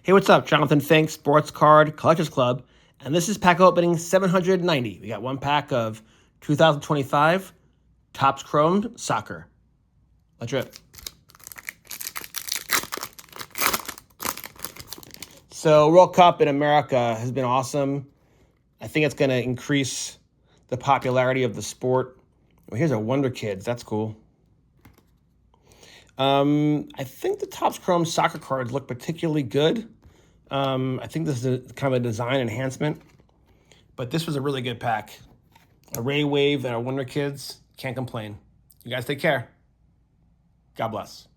Hey, what's up? Jonathan Fink, Sports Card Collectors Club, and this is pack opening 790. We got one pack of 2025 Topps Chrome Soccer. Let's rip. So, World Cup in America has been awesome. I think it's going to increase the popularity of the sport. Well, here's our Wonder Kids. That's cool. I think the Topps Chrome Soccer cards look particularly good. I think this is kind of a design enhancement, but this was a really good pack. A Ray Wave and our Wonder Kids. Can't complain. You guys take care. God bless.